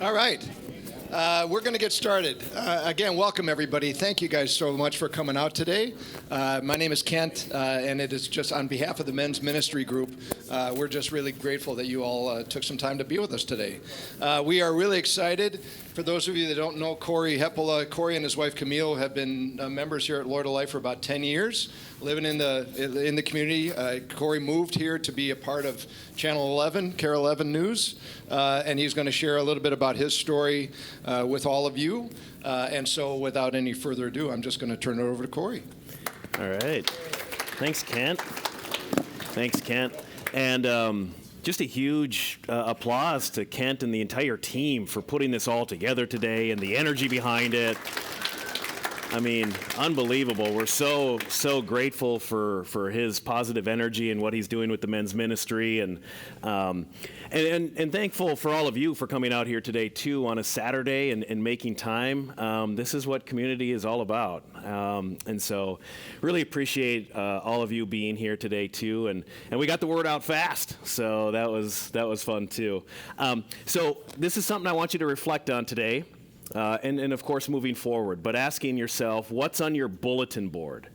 All right. We're going to get started. Again, welcome everybody. Thank you guys so much for coming out today. My name is Kent, and it is just on behalf of the Men's Ministry Group. We're just really grateful that you all took some time to be with us today. We are really excited. For those of you that don't know Corey Heppola, Corey and his wife Camille have been members here at Lord of Life for about 10 years, living in the community. Corey moved here to be a part of Channel 11, Care 11 News, and he's going to share a little bit about his story with all of you. And so without any further ado, I'm just going to turn it over to Corey. All right. Thanks, Kent. And just a huge applause to Kent and the entire team for putting this all together today and the energy behind it. I mean, unbelievable. We're so grateful for his positive energy and what he's doing with the men's ministry, and thankful for all of you for coming out here today too on a Saturday and making time. This is what community is all about, and so really appreciate all of you being here today too. And we got the word out fast, so that was fun too. So this is something I want you to reflect on today. And of course, moving forward, but asking yourself, what's on your bulletin board?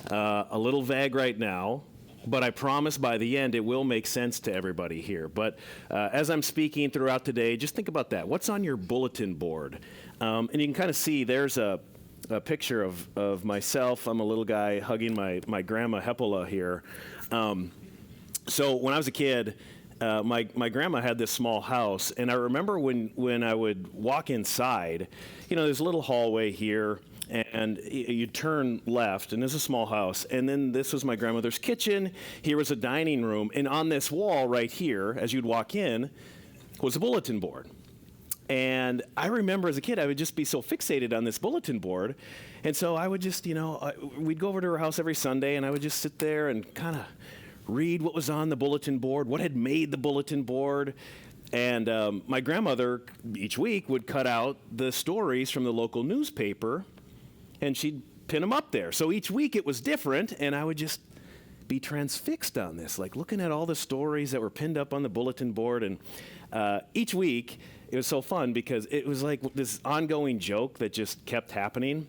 A little vague right now, but I promise by the end it will make sense to everybody here. But as I'm speaking throughout today, just think about that. What's on your bulletin board? And you can kind of see there's a picture of myself. I'm a little guy hugging my grandma Heppola here. So when I was a kid, my grandma had this small house, and I remember when I would walk inside, there's a little hallway here, and you turn left, and there's a small house, and then this was my grandmother's kitchen. Here was a dining room, and on this wall right here, as you'd walk in, was a bulletin board. And I remember as a kid, I would just be so fixated on this bulletin board, and so I would just, we'd go over to her house every Sunday, and I would just sit there and kind of read what was on the bulletin board, what had made the bulletin board. And my grandmother each week would cut out the stories from the local newspaper, and she'd pin them up there. So each week it was different, and I would just be transfixed on this, like looking at all the stories that were pinned up on the bulletin board. And each week it was so fun because it was like this ongoing joke that just kept happening.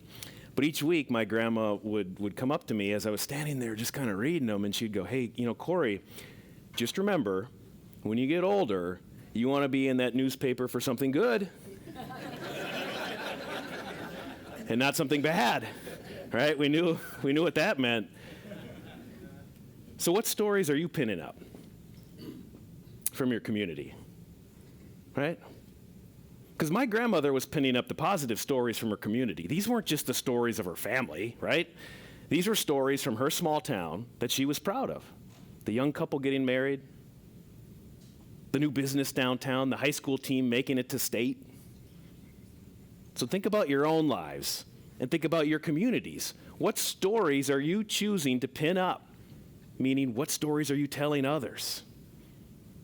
But each week, my grandma would come up to me as I was standing there just kind of reading them, and she'd go, hey, Corey, just remember, when you get older, you want to be in that newspaper for something good and not something bad, right? We knew what that meant. So what stories are you pinning up from your community, right? Because my grandmother was pinning up the positive stories from her community. These weren't just the stories of her family, right? These were stories from her small town that she was proud of. The young couple getting married, the new business downtown, the high school team making it to state. So think about your own lives and think about your communities. What stories are you choosing to pin up? Meaning, what stories are you telling others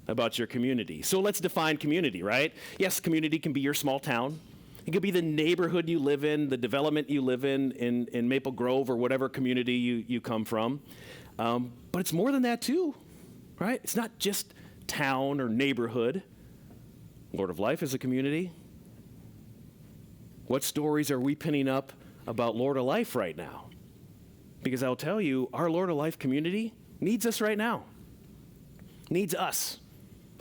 about your community? So let's define community, right? Yes, community can be your small town. It could be the neighborhood you live in, the development you live in Maple Grove or whatever community you come from. But it's more than that too, right? It's not just town or neighborhood. Lord of Life is a community. What stories are we pinning up about Lord of Life right now? Because I'll tell you, our Lord of Life community needs us right now. Needs us.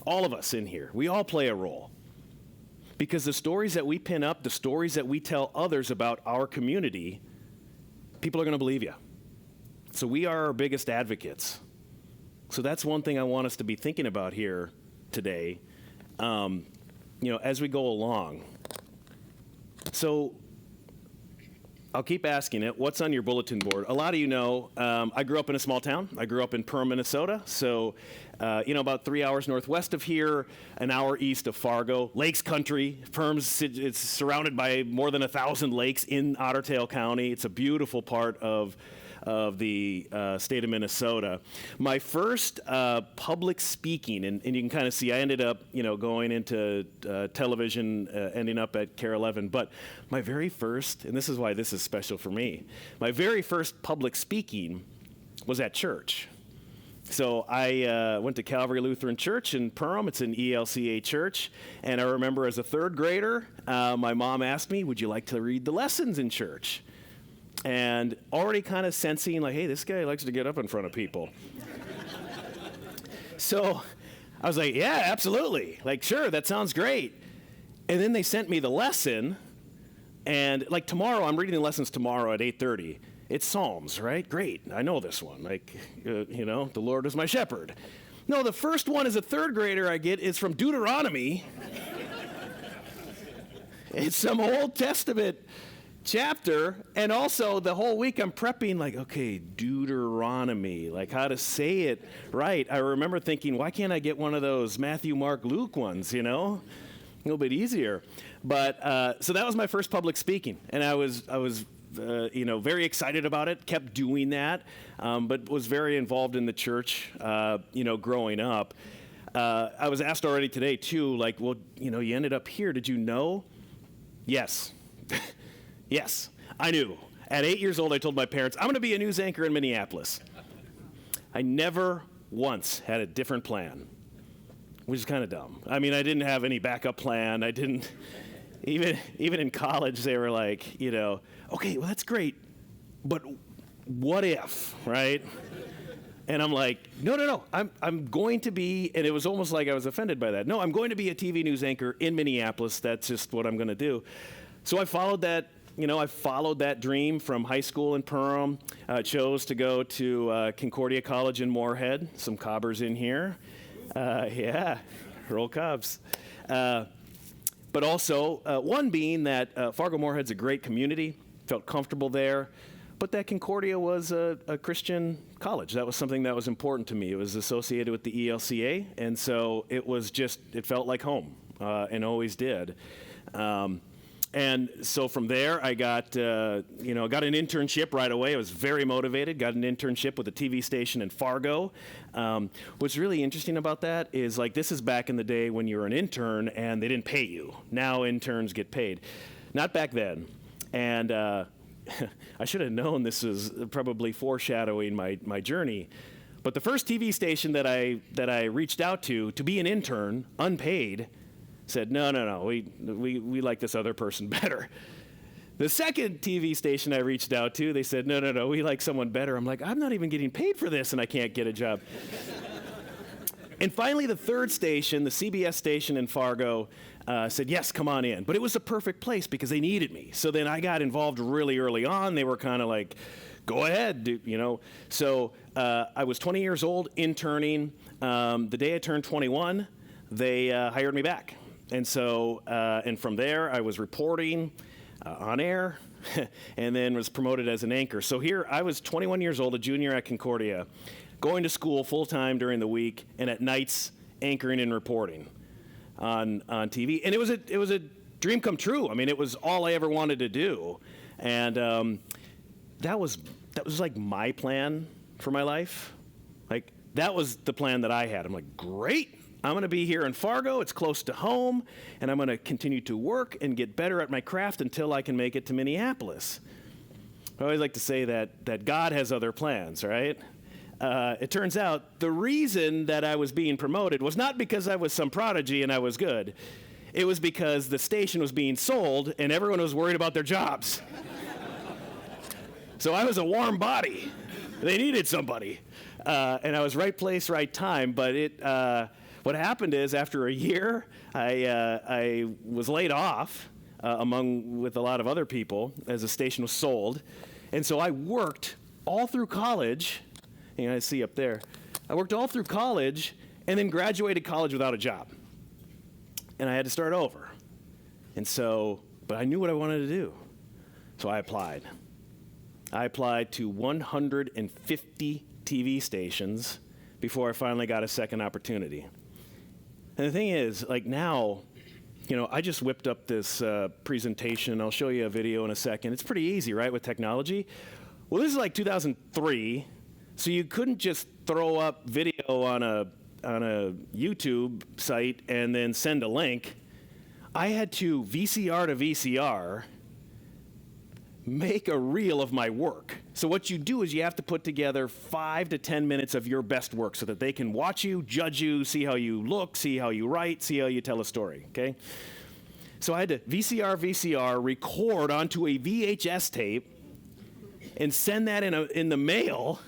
All of us in here, we all play a role. Because the stories that we pin up, the stories that we tell others about our community, people are going to believe you. So we are our biggest advocates. So that's one thing I want us to be thinking about here today, as we go along. So I'll keep asking it. What's on your bulletin board? A lot of you know, I grew up in a small town. I grew up in Perham, Minnesota. So, about 3 hours northwest of here, an hour east of Fargo. Lakes country. Perham's, it's surrounded by more than 1,000 lakes in Otter Tail County. It's a beautiful part of the state of Minnesota. My first public speaking, and you can kind of see, I ended up, going into television, ending up at Care 11. But my very first, and this is why this is special for me, my very first public speaking was at church. So I went to Calvary Lutheran Church in Perham. It's an ELCA church. And I remember as a third grader, my mom asked me, would you like to read the lessons in church? And already kind of sensing like, hey, this guy likes to get up in front of people. So I was like, yeah, absolutely. Like, sure, that sounds great. And then they sent me the lesson. And like tomorrow, I'm reading the lessons tomorrow at 8:30. It's Psalms, right? Great. I know this one. Like, the Lord is my shepherd. No, the first one as a third grader I get is from Deuteronomy. It's some Old Testament chapter. And also the whole week I'm prepping like, okay, Deuteronomy, like how to say it right. I remember thinking, why can't I get one of those Matthew, Mark, Luke ones, A little bit easier. But so that was my first public speaking. And I was very excited about it, kept doing that, but was very involved in the church, growing up. I was asked already today, too, like, well, you ended up here. Did you know? Yes. Yes, I knew. At 8 years old, I told my parents, I'm going to be a news anchor in Minneapolis. I never once had a different plan, which is kind of dumb. I mean, I didn't have any backup plan. I didn't, even in college, they were like, okay, well, that's great, but what if, right? And I'm like, no, I'm going to be, and it was almost like I was offended by that. No, I'm going to be a TV news anchor in Minneapolis. That's just what I'm going to do. So I followed that, dream from high school in Perham. Chose to go to Concordia College in Moorhead. Some Cobbers in here. Yeah, roll Cubs. But also, one being that Fargo-Moorhead's a great community, felt comfortable there, but that Concordia was a Christian college. That was something that was important to me. It was associated with the ELCA, and so it felt like home, and always did. And so from there, I got an internship right away. I was very motivated, got an internship with a TV station in Fargo. What's really interesting about that is, like, this is back in the day when you were an intern and they didn't pay you. Now interns get paid. Not back then. And I should have known this was probably foreshadowing my journey. But the first TV station that I reached out to be an intern, unpaid, said, no, we like this other person better. The second TV station I reached out to, they said, no, we like someone better. I'm like, I'm not even getting paid for this, and I can't get a job. And finally, the third station, the CBS station in Fargo, said, yes, come on in. But it was a perfect place because they needed me. So then I got involved really early on. They were kind of like, go ahead, dude, So I was 20 years old, interning. The day I turned 21, they hired me back. And so, and from there, I was reporting on air and then was promoted as an anchor. So here, I was 21 years old, a junior at Concordia, going to school full-time during the week, and at nights, anchoring and reporting on TV. And it was a dream come true. I mean, it was all I ever wanted to do. And that was like my plan for my life. Like, that was the plan that I had. I'm like, great. I'm going to be here in Fargo. It's close to home, and I'm going to continue to work and get better at my craft until I can make it to Minneapolis. I always like to say that God has other plans, right? It turns out the reason that I was being promoted was not because I was some prodigy and I was good. It was because the station was being sold and everyone was worried about their jobs. So I was a warm body. They needed somebody. And I was right place, right time, but what happened is, after a year, I was laid off with a lot of other people as the station was sold. And so I worked all through college. I see up there. I worked all through college and then graduated college without a job. And I had to start over. And so, but I knew what I wanted to do. So I applied. I applied to 150 TV stations before I finally got a second opportunity. And the thing is, like, now, I just whipped up this presentation. I'll show you a video in a second. It's pretty easy, right, with technology? Well, this is like 2003, so you couldn't just throw up video on a YouTube site and then send a link. I had to VCR to VCR, make a reel of my work. So what you do is you have to put together 5 to 10 minutes of your best work so that they can watch you, judge you, see how you look, see how you write, see how you tell a story, okay? So I had to VCR, record onto a VHS tape, and send that in the mail,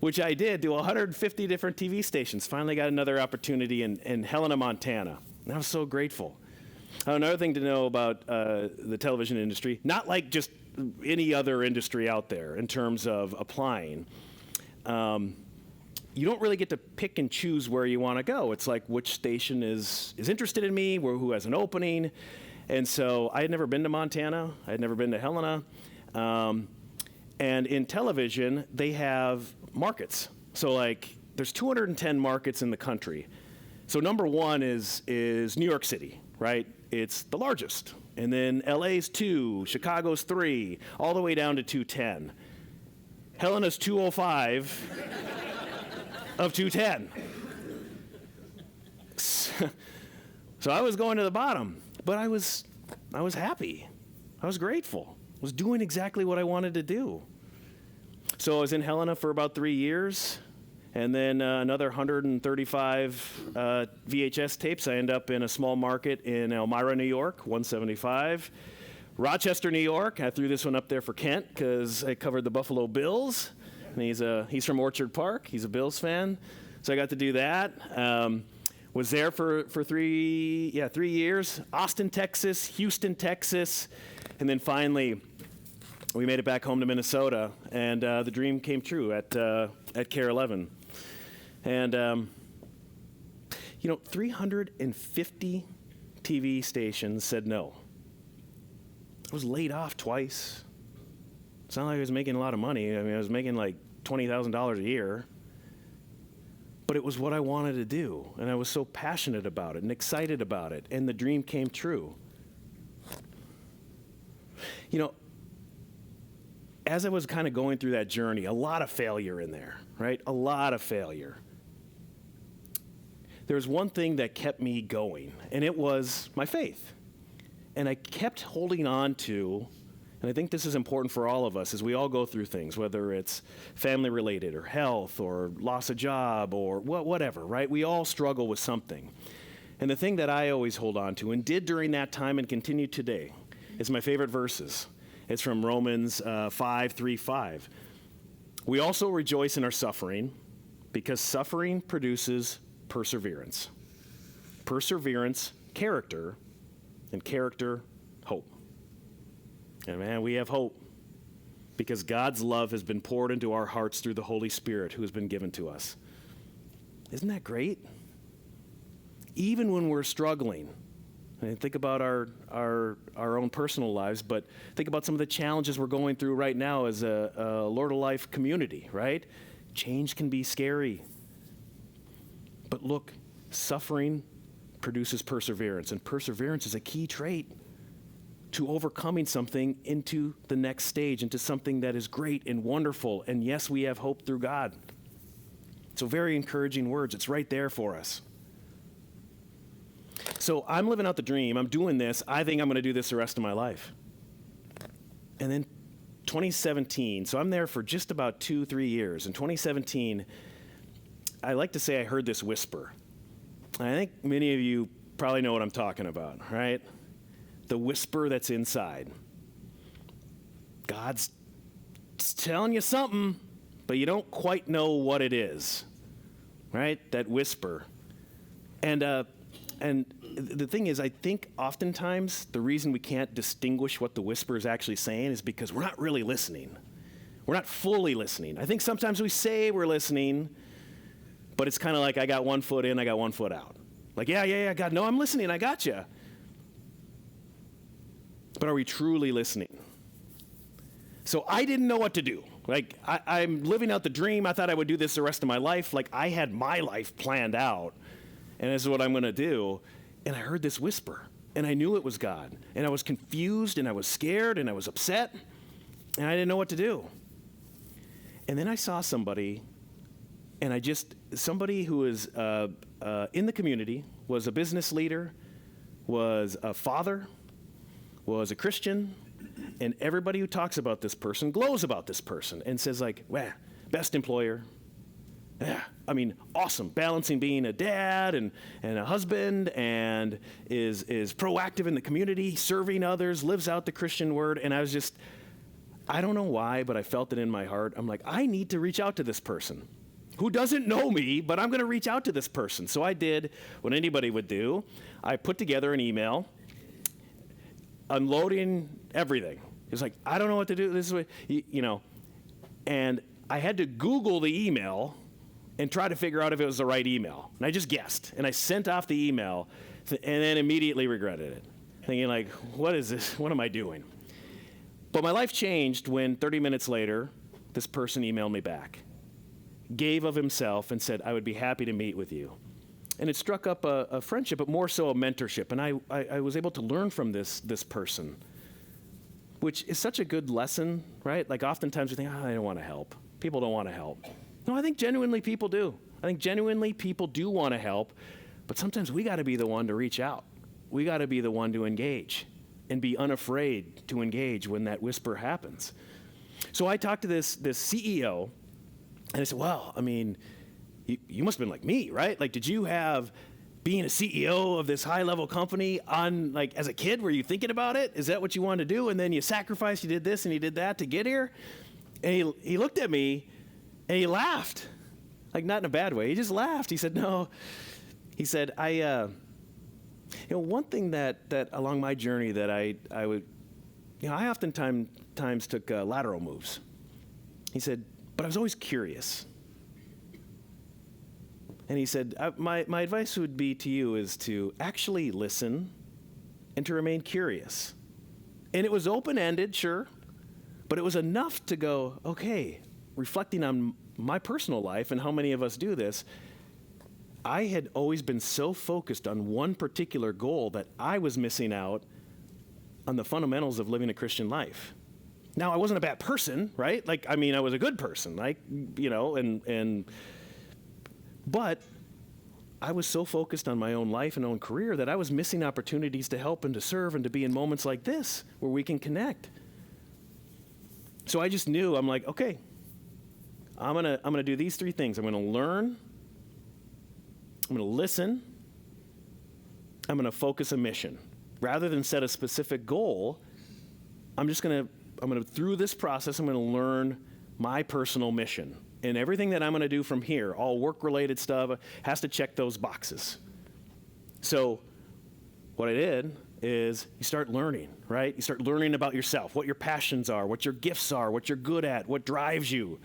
which I did to 150 different TV stations. Finally got another opportunity in Helena, Montana. And I was so grateful. Another thing to know about the television industry, not like just any other industry out there in terms of applying, you don't really get to pick and choose where you want to go. It's like which station is interested in me, who has an opening. And so I had never been to Montana. I had never been to Helena. And in television, they have markets. So like there's 210 markets in the country. So number one is New York City, right? It's the largest. And then LA's 2, Chicago's 3, all the way down to 210. Helena's 205 of 210. So I was going to the bottom, but I was happy. I was grateful. I was doing exactly what I wanted to do. So I was in Helena for about 3 years. And then another 135 VHS tapes. I end up in a small market in Elmira, New York, 175. Rochester, New York. I threw this one up there for Kent because I covered the Buffalo Bills. And he's from Orchard Park. He's a Bills fan. So I got to do that. Was there for 3 years. Austin, Texas, Houston, Texas. And then finally, we made it back home to Minnesota. And the dream came true at KARE 11. And, 350 TV stations said no. I was laid off twice. It's not like I was making a lot of money. I mean, I was making like $20,000 a year. But it was what I wanted to do. And I was so passionate about it and excited about it. And the dream came true. As I was kind of going through that journey, a lot of failure in there, right? A lot of failure. There was one thing that kept me going, and it was my faith. And I kept holding on to, and I think this is important for all of us as we all go through things, whether it's family related or health or loss of job or whatever, right? We all struggle with something. And the thing that I always hold on to and did during that time and continue today is my favorite verses. It's from Romans 5:3-5. We also rejoice in our suffering because suffering produces perseverance. Perseverance, character, and character, hope. And man, we have hope because God's love has been poured into our hearts through the Holy Spirit who has been given to us. Isn't that great? Even when we're struggling, and think about our own personal lives, but think about some of the challenges we're going through right now as a Lord of Life community, right? Change can be scary. But look, suffering produces perseverance, and perseverance is a key trait to overcoming something into the next stage, into something that is great and wonderful. And yes, we have hope through God. So very encouraging words. It's right there for us. So I'm living out the dream. I'm doing this. I think I'm going to do this the rest of my life. And then 2017, so I'm there for just about 2-3 years. In 2017, I like to say I heard this whisper. I think many of you probably know what I'm talking about, right? The whisper that's inside. God's telling you something, but you don't quite know what it is, right? That whisper. And the thing is, I think oftentimes the reason we can't distinguish what the whisper is actually saying is because we're not really listening. We're not fully listening. I think sometimes we say we're listening, but it's kind of like I got one foot in, I got one foot out. Like, yeah, God, no, I'm listening, I got you. But are we truly listening? So I didn't know what to do. Like, I'm living out the dream. I thought I would do this the rest of my life. Like, I had my life planned out, and this is what I'm going to do. And I heard this whisper, and I knew it was God. And I was confused, and I was scared, and I was upset, and I didn't know what to do. And then I saw somebody, and somebody who was in the community, was a business leader, was a father, was a Christian, And everybody who talks about this person glows about this person and says like, "Wow, best employer. Yeah, I mean, awesome, balancing being a dad and a husband, and is proactive in the community, serving others, lives out the Christian word." And I don't know why, but I felt it in my heart. I'm like, I need to reach out to this person who doesn't know me, but I'm going to reach out to this person. So I did what anybody would do. I put together an email unloading everything. It's like, I don't know what to do. This is what, and I had to Google the email and try to figure out if it was the right email. And I just guessed. And I sent off the email and then immediately regretted it, thinking like, what is this? What am I doing? But my life changed when 30 minutes later, this person emailed me back, gave of himself, and said, "I would be happy to meet with you." And it struck up a friendship, but more so a mentorship. And I was able to learn from this person, which is such a good lesson, right? Like oftentimes we think, I don't want to help. People don't want to help. No, I think genuinely people do. I think genuinely people do want to help, but sometimes we got to be the one to reach out. We got to be the one to engage and be unafraid to engage when that whisper happens. So I talked to this CEO, and I said, well, I mean, you must have been like me, right? Like, did you have being a CEO of this high-level company on, like, as a kid, were you thinking about it? Is that what you wanted to do? And then you sacrificed, you did this and you did that to get here? And he looked at me and he laughed, like not in a bad way. He just laughed. He said, no. He said, one thing that along my journey that I oftentimes took lateral moves. He said, but I was always curious. And he said, my advice would be to you is to actually listen and to remain curious. And it was open-ended, sure, but it was enough to go, okay, reflecting on my personal life and how many of us do this, I had always been so focused on one particular goal that I was missing out on the fundamentals of living a Christian life. Now, I wasn't a bad person, right? Like, I mean, I was a good person, like, but I was so focused on my own life and own career that I was missing opportunities to help and to serve and to be in moments like this where we can connect. So I just knew, I'm like, okay, I'm gonna do these three things. I'm gonna learn, I'm gonna listen, I'm gonna focus a mission. Rather than set a specific goal, I'm gonna through this process, I'm gonna learn my personal mission. And everything that I'm gonna do from here, all work-related stuff, has to check those boxes. So what I did is you start learning, right? You start learning about yourself, what your passions are, what your gifts are, what you're good at, what drives you.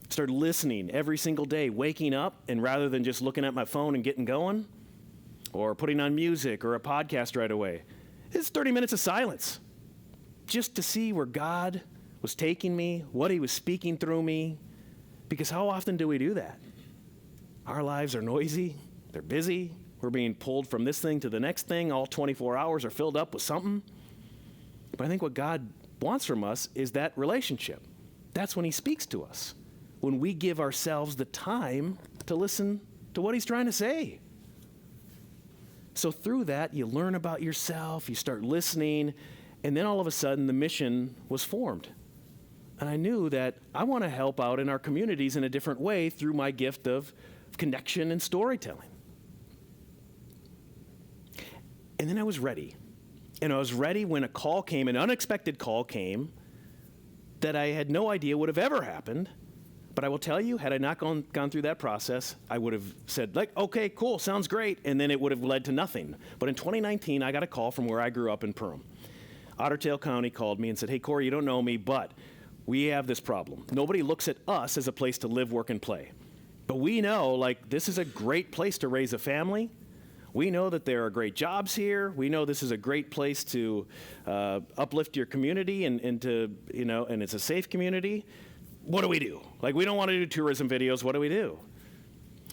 Start listening every single day, waking up, and rather than just looking at my phone and getting going, or putting on music or a podcast right away, it's 30 minutes of silence, just to see where God was taking me, what he was speaking through me, because how often do we do that? Our lives are noisy, they're busy, we're being pulled from this thing to the next thing, all 24 hours are filled up with something. But I think what God wants from us is that relationship. That's when he speaks to us, when we give ourselves the time to listen to what he's trying to say. So through that, you learn about yourself, you start listening, and then all of a sudden the mission was formed. And I knew that I want to help out in our communities in a different way through my gift of connection and storytelling. And then I was ready. And I was ready when a call came, an unexpected call came, that I had no idea would have ever happened. But I will tell you, had I not gone through that process, I would have said, like, okay, cool, sounds great, and then it would have led to nothing. But in 2019, I got a call from where I grew up in Perham. Otter Tail County called me and said, hey, Corey, you don't know me, but we have this problem. Nobody looks at us as a place to live, work, and play. But we know, like, this is a great place to raise a family. We know that there are great jobs here. We know this is a great place to uplift your community and to, and it's a safe community. What do we do? Like, we don't want to do tourism videos. What do we do?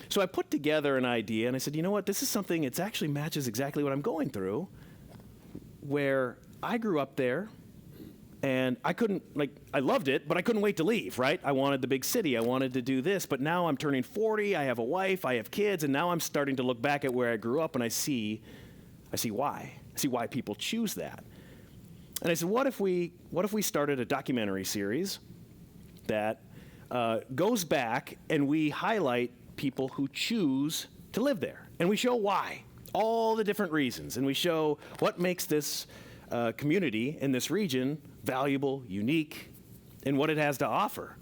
So I put together an idea, and I said, you know what? This is something, it actually matches exactly what I'm going through, where I grew up there, and I loved it, but I couldn't wait to leave, right? I wanted the big city. I wanted to do this, but now I'm turning 40. I have a wife. I have kids, and now I'm starting to look back at where I grew up, and I see why. I see why people choose that. And I said, what if we started a documentary series that goes back and we highlight people who choose to live there, and we show why, all the different reasons, and we show what makes this community in this region valuable, unique, and what it has to offer.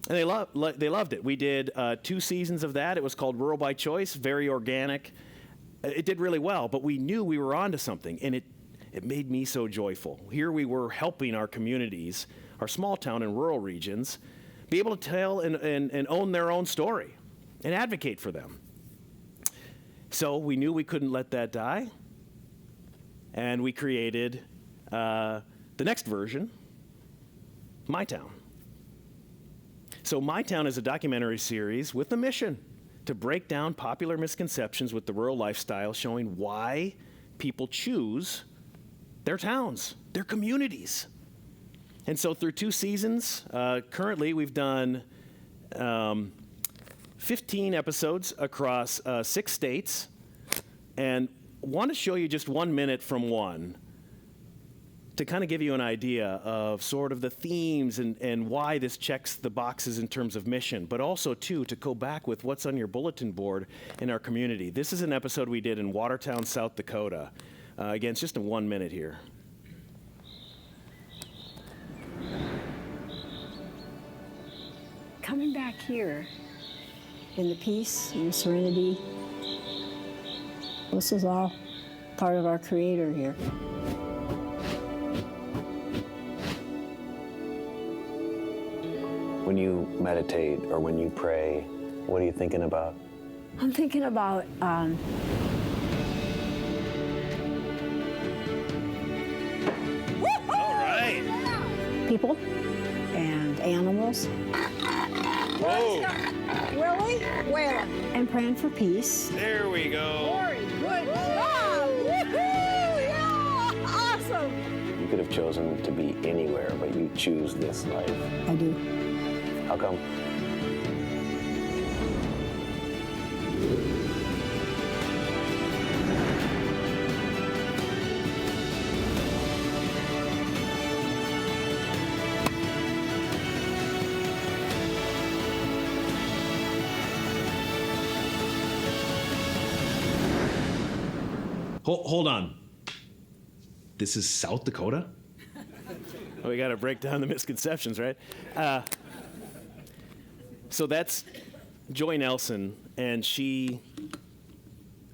And they loved it. We did 2 seasons of that. It was called Rural by Choice, very organic. It did really well, but we knew we were onto something, and it made me so joyful. Here we were helping our communities, our small town and rural regions, be able to tell and own their own story and advocate for them. So we knew we couldn't let that die, and we created the next version, My Town. So My Town is a documentary series with a mission to break down popular misconceptions with the rural lifestyle, showing why people choose their towns, their communities. And so through 2 seasons, currently we've done 15 episodes across 6 states, and want to show you just 1 minute from one to kind of give you an idea of sort of the themes and why this checks the boxes in terms of mission, but also, too, to go back with what's on your bulletin board in our community. This is an episode we did in Watertown, South Dakota. Again, it's just in 1 minute here. Coming back here in the peace and the serenity, this is all part of our Creator here. When you meditate or when you pray, what are you thinking about? I'm thinking about All right. people and animals. Whoa. Really? Where? And praying for peace. There we go. Good job! Woohoo! Yeah! Awesome! You could have chosen to be anywhere, but you choose this life. I do. How come? Hold on. This is South Dakota? We got to break down the misconceptions, right? So that's Joy Nelson, and she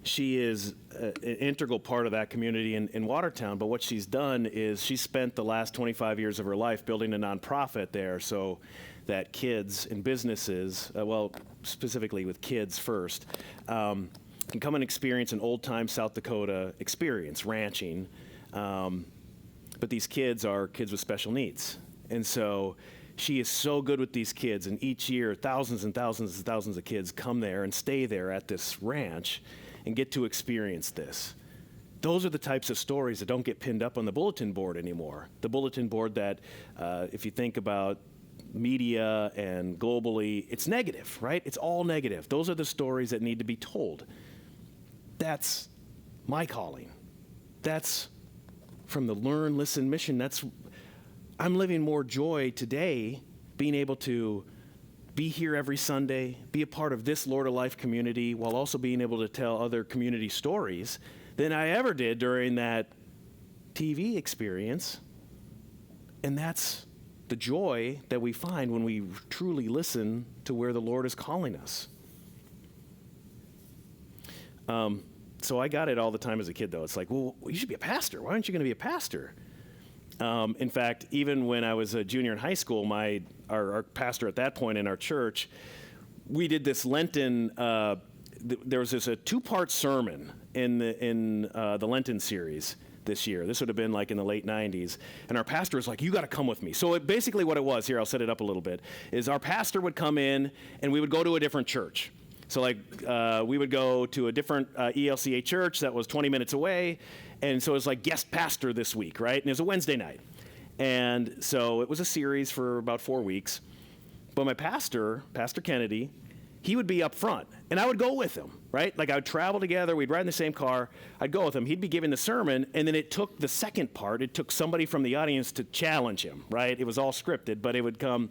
is an integral part of that community in Watertown. But what she's done is she spent the last 25 years of her life building a nonprofit there so that kids and businesses, well, specifically with kids first, can come and experience an old-time South Dakota experience, ranching. But these kids are kids with special needs. And so she is so good with these kids, and each year thousands and thousands and thousands of kids come there and stay there at this ranch and get to experience this. Those are the types of stories that don't get pinned up on the bulletin board anymore. The bulletin board that, if you think about media and globally, it's negative, right? It's all negative. Those are the stories that need to be told. That's my calling. That's from the Learn, Listen mission. I'm living more joy today being able to be here every Sunday, be a part of this Lord of Life community, while also being able to tell other community stories than I ever did during that TV experience. And that's the joy that we find when we truly listen to where the Lord is calling us. So I got it all the time as a kid, though. It's like, well, you should be a pastor. Why aren't you going to be a pastor? In fact, even when I was a junior in high school, our pastor at that point in our church, we did this Lenten. There was a 2-part sermon in the Lenten series this year. This would have been like in the late 90s. And our pastor was like, you got to come with me. So basically what it was, here, I'll set it up a little bit, is our pastor would come in and we would go to a different church. So we would go to a different ELCA church that was 20 minutes away. And so it was like guest pastor this week, right? And it was a Wednesday night. And so it was a series for about 4 weeks. But my pastor, Pastor Kennedy, he would be up front. And I would go with him, right? Like I would travel together, we'd ride in the same car, I'd go with him, he'd be giving the sermon, and then it took the second part, it took somebody from the audience to challenge him, right? It was all scripted, but it would come.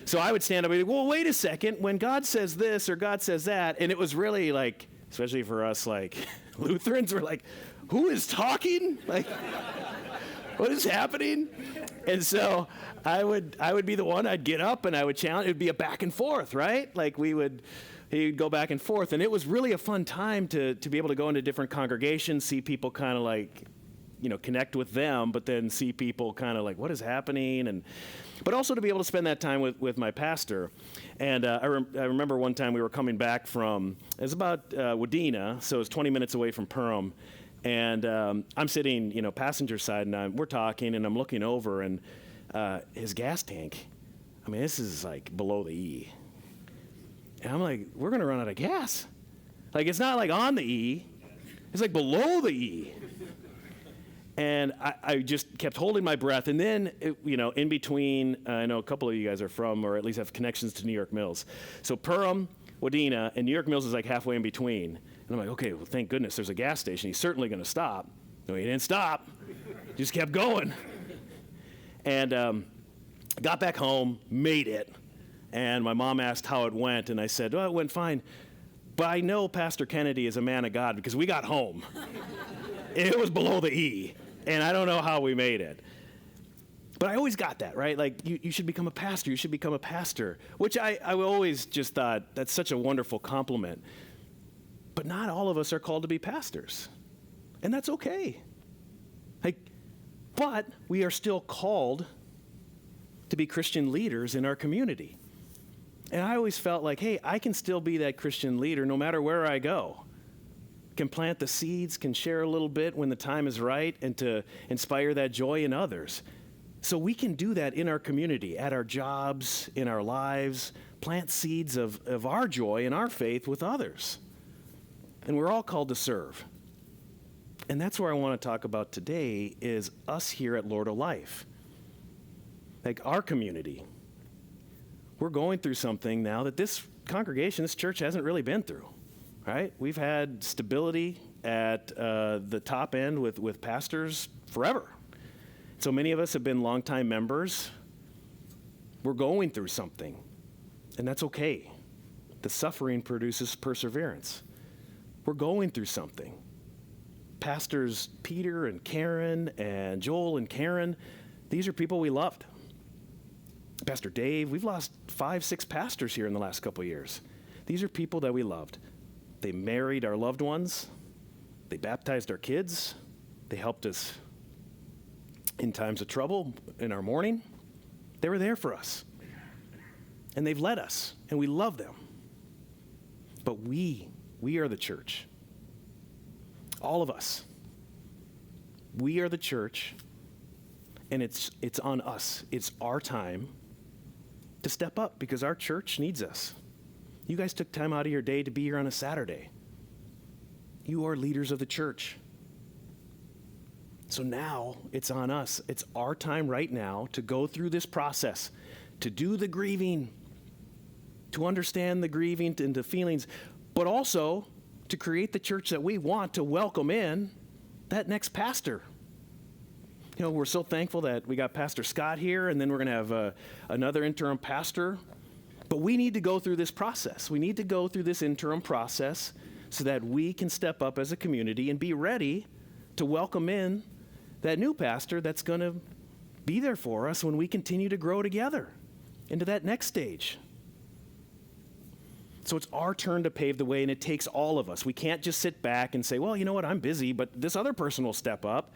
So I would stand up and be like, well, wait a second, when God says this or God says that, and it was really like, especially for us like Lutherans, we're like, who is talking? Like, what is happening? And so I would be the one, I'd get up and I would challenge, it would be a back and forth, right? Like he'd go back and forth, and it was really a fun time to be able to go into different congregations, see people kind of like, connect with them, but then see people kind of like, what is happening? But also to be able to spend that time with my pastor. And I remember one time we were coming back from, it was about Wadena, so it was 20 minutes away from Perham. And I'm sitting, passenger side, and we're talking, and I'm looking over, and his gas tank, I mean, this is like below the E. And I'm like, we're going to run out of gas. Like, it's not like on the E, it's like below the E. And I just kept holding my breath. And then, in between, I know a couple of you guys are from, or at least have connections to New York Mills. So Perham, Wadena, and New York Mills is like halfway in between. And I'm like, okay, well, thank goodness there's a gas station. He's certainly going to stop. No, he didn't stop. Just kept going. And got back home, made it. And my mom asked how it went. And I said, well, it went fine. But I know Pastor Kennedy is a man of God because we got home. It was below the E. And I don't know how we made it. But I always got that, right? Like, you should become a pastor. You should become a pastor, which I always just thought that's such a wonderful compliment. But not all of us are called to be pastors. And that's okay. But we are still called to be Christian leaders in our community. And I always felt like, hey, I can still be that Christian leader no matter where I go. Can plant the seeds, can share a little bit when the time is right, and to inspire that joy in others. So we can do that in our community, at our jobs, in our lives, plant seeds of our joy and our faith with others. And we're all called to serve. And that's where I want to talk about today is us here at Lord of Life. Like our community. We're going through something now that this congregation, this church hasn't really been through. Right? We've had stability at the top end with pastors forever. So many of us have been longtime members. We're going through something, and that's okay. The suffering produces perseverance. We're going through something. Pastors Peter and Karen and Joel and Karen, these are people we loved. Pastor Dave, we've lost 5, 6 pastors here in the last couple of years. These are people that we loved. They married our loved ones. They baptized our kids. They helped us in times of trouble, in our mourning. They were there for us. And they've led us, and we love them. But we are the church. All of us. We are the church, and it's on us. It's our time to step up because our church needs us. You guys took time out of your day to be here on a Saturday. You are leaders of the church. So now it's on us. It's our time right now to go through this process, to do the grieving, to understand the grieving and the feelings, but also to create the church that we want to welcome in that next pastor. We're so thankful that we got Pastor Scott here, and then we're going to have another interim pastor. But we need to go through this process. We need to go through this interim process so that we can step up as a community and be ready to welcome in that new pastor that's going to be there for us when we continue to grow together into that next stage. So it's our turn to pave the way, and it takes all of us. We can't just sit back and say, well, you know what, I'm busy, but this other person will step up,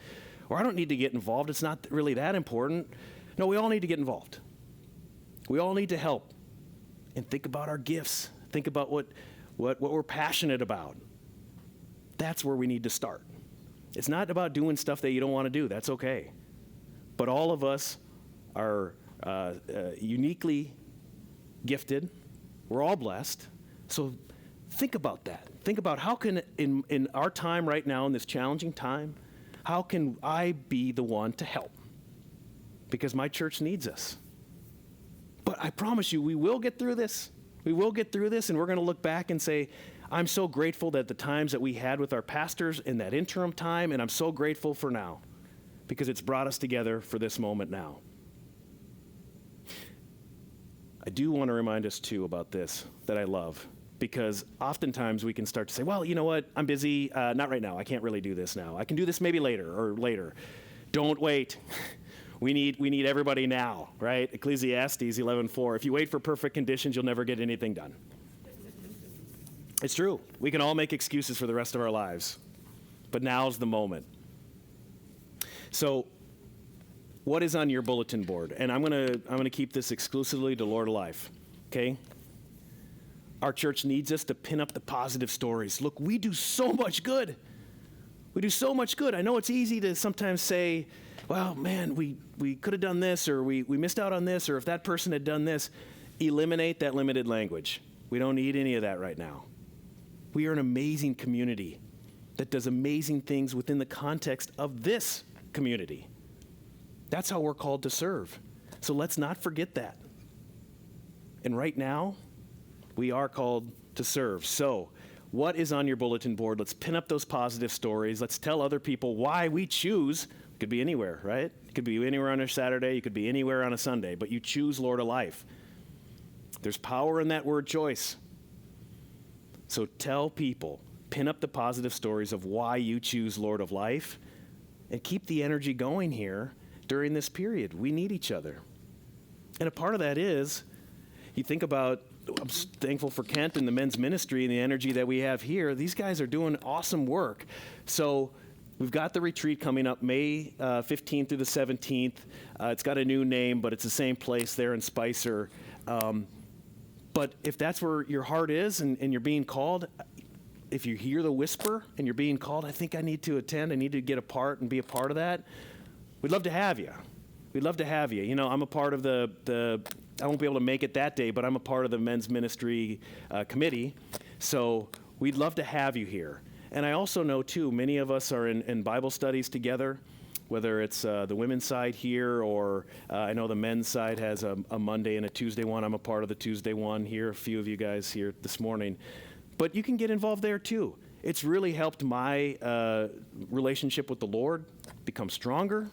or I don't need to get involved. It's not really that important. No, we all need to get involved. We all need to help. And think about our gifts. Think about what we're passionate about. That's where we need to start. It's not about doing stuff that you don't want to do. That's okay. But all of us are uniquely gifted. We're all blessed. So think about that. Think about how can, in our time right now, in this challenging time, how can I be the one to help? Because my church needs us. But I promise you, we will get through this. We will get through this, and we're going to look back and say, I'm so grateful that the times that we had with our pastors in that interim time, and I'm so grateful for now because it's brought us together for this moment now. I do want to remind us too about this that I love, because oftentimes we can start to say, well, you know what, I'm busy, not right now, I can't really do this now. I can do this maybe later. Don't wait. We need everybody now, right? Ecclesiastes 11:4. If you wait for perfect conditions, you'll never get anything done. It's true. We can all make excuses for the rest of our lives, but now's the moment. So, what is on your bulletin board? And I'm gonna keep this exclusively to Lord of Life, okay? Our church needs us to pin up the positive stories. Look, we do so much good. We do so much good. I know it's easy to sometimes say, well, man, we could have done this, or we missed out on this, or if that person had done this. Eliminate that limited language. We don't need any of that right now. We are an amazing community that does amazing things within the context of this community. That's how we're called to serve. So let's not forget that. And right now, we are called to serve. So what is on your bulletin board? Let's pin up those positive stories. Let's tell other people why we choose. It could be anywhere, right? It could be anywhere on a Saturday. It could be anywhere on a Sunday, but you choose Lord of Life. There's power in that word choice. So tell people, pin up the positive stories of why you choose Lord of Life, and keep the energy going here during this period. We need each other. And a part of that is, you think about, I'm thankful for Kent and the men's ministry and the energy that we have here. These guys are doing awesome work. So we've got the retreat coming up May 15th through the 17th. It's got a new name, but it's the same place there in Spicer. But if that's where your heart is and you're being called, if you hear the whisper and you're being called, I think I need to attend, I need to get a part and be a part of that, we'd love to have you. We'd love to have you. You know, I'm a part of I won't be able to make it that day, but I'm a part of the men's ministry committee. So we'd love to have you here. And I also know, too, many of us are in Bible studies together, whether it's the women's side here, or I know the men's side has a Monday and a Tuesday one. I'm a part of the Tuesday one here, a few of you guys here this morning. But you can get involved there, too. It's really helped my relationship with the Lord become stronger,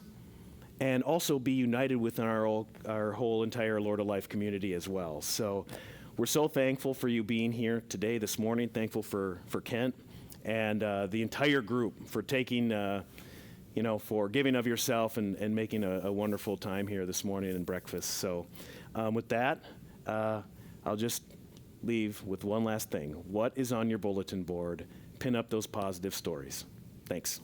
and also be united within our whole entire Lord of Life community as well. So we're so thankful for you being here today, this morning. Thankful for Kent and the entire group for taking, for giving of yourself and making a wonderful time here this morning and breakfast. So with that, I'll just leave with one last thing. What is on your bulletin board? Pin up those positive stories. Thanks.